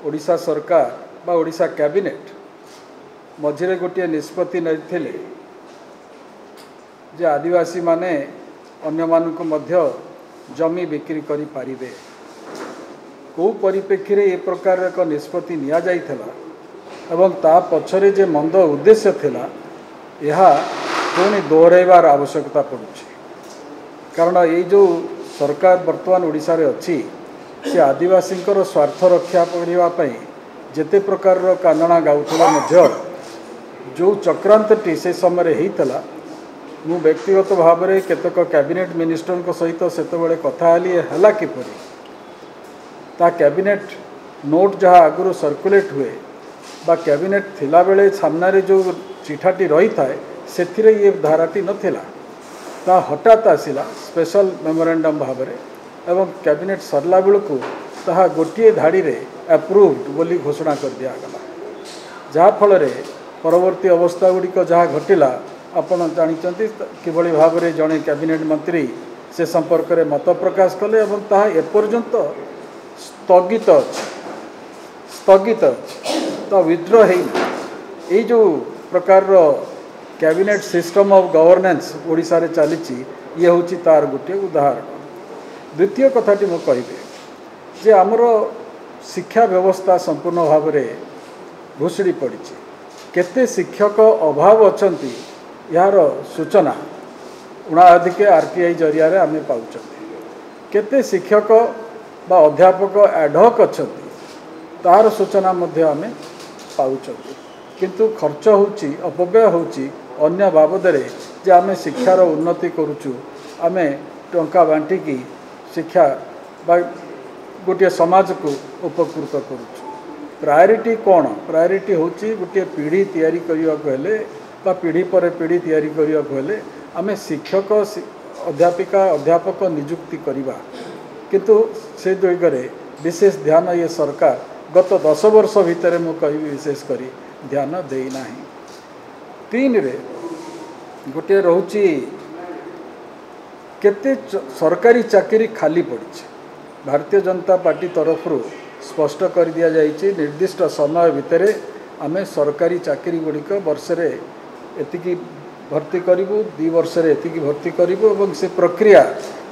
ओडिशा सरकार बा ओडिशा कैबिनेट मझिरे गोटे निष्पत्ति नहीं जे आदिवासी माने अन्य मानक मध्य जमी बिक्री करि पारिबे को परिप्रेक्षी रे ए प्रकार एक निष्पत्ति निया जाइथला एवं ता पछरे जे मंद उद्देश्य थिला यह पुणी दोहराइबार आवश्यकता पड़ुछि। कारण ये जो सरकार वर्तमान ओडिशा रे अछि से आदिवासी स्वार्थ रक्षा करने जेते प्रकार कांदना गाउथला मध्य जो चक्रांतटी से समय होता मु व्यक्तिगत भाव में केतक कैबिनेट मिनिस्टर सहित सेतबेले कथा हली हला किपरि ता कैबिनेट नोट जहाँ आगुरी सर्कुलेट हुए बा कैबिनेट थिला बेले सामने जो चिठाटी रही थाए से ये धाराटी नथिला ता हठात आसिला स्पेशल मेमोरेंडम भाव में एवं कैबिनेट सरला बेलू ताहा गोटे धाड़ी रे अप्रूव्ड बोली घोषणा कर दिगला जहाँ फल परवर्ती अवस्था गुड़िक जहाँ घटिला आपण जानते किभली भाव में जड़े कैबिनेट मंत्री से संपर्क में मत प्रकाश कले एवं ताहा एपर्यंत स्थगित तो विड्र है जो प्रकार cabinet system of governance Odisha रे चली ये हूँ तार गोटे उदाहरण। द्वितीय कथाटी मु कहिबे जे आमर शिक्षा व्यवस्था संपूर्ण भाव में भुसुड़ी पड़ी केते शिक्षक अभाव अछंती यार सूचना उणाधिके आरटीआई जरिया रे आमे पाउछ केते शिक्षक बा अध्यापक एडहक अछंती तार सूचना मध्य आमे पाउछ किंतु खर्च होची अपव्यय होची अन्य बाबद रे जे आमे शिक्षार उन्नति करूछु आमे टंका बांटिकी शिक्षा बा गोटे समाज को उपकृत करुछु। प्रायोरिटी कौन प्रायोरिटी होची गोटे पीढ़ी तैयारी करने को हेले बा पीढ़ी पर पीढ़ी तैयारी करने को हेले आमे शिक्षक अध्यापिका अध्यापक नियुक्ति करिबा किंतु से दिगरे विशेष ध्यान ये सरकार गत 10 वर्ष भितर मु कहि विशेष करी ध्यान देई नाही। 3 रे गोटे रहूची केते सरकारी चाकरी खाली पड़ी भारतीय जनता पार्टी तरफ स्पष्ट कर दिया जाइए निर्दिष्ट समय भितर आमे सरकारी चाकरी गुड़िक वर्षे एतिकी भर्ती करूँ 2 वर्ष एतिकी भर्ती करूँ से प्रक्रिया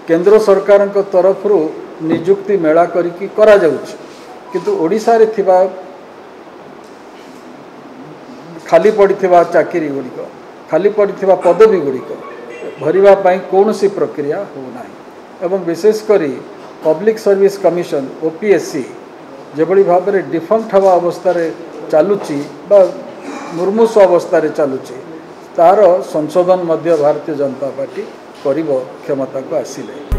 केंद्र सरकार तरफ निजुक्ति मेला करिकी करा जाउछि किंतु ओडिशा रे थिबा खाली पड़िथिबा चाकरी गुड़िक खाली पड़िथिबा पदवी गुड़िक भरिबा पई कौनसी प्रक्रिया हो नाही एवं विशेष करी पब्लिक सर्विस कमिशन ओपीएससी जेभली भाव में डिफंक्ट हवा अवस्था चलुची बा मुर्मूष अवस्था चलुची तार संशोधन मध्य भारतीय जनता पार्टी करिब क्षमता को आसिले।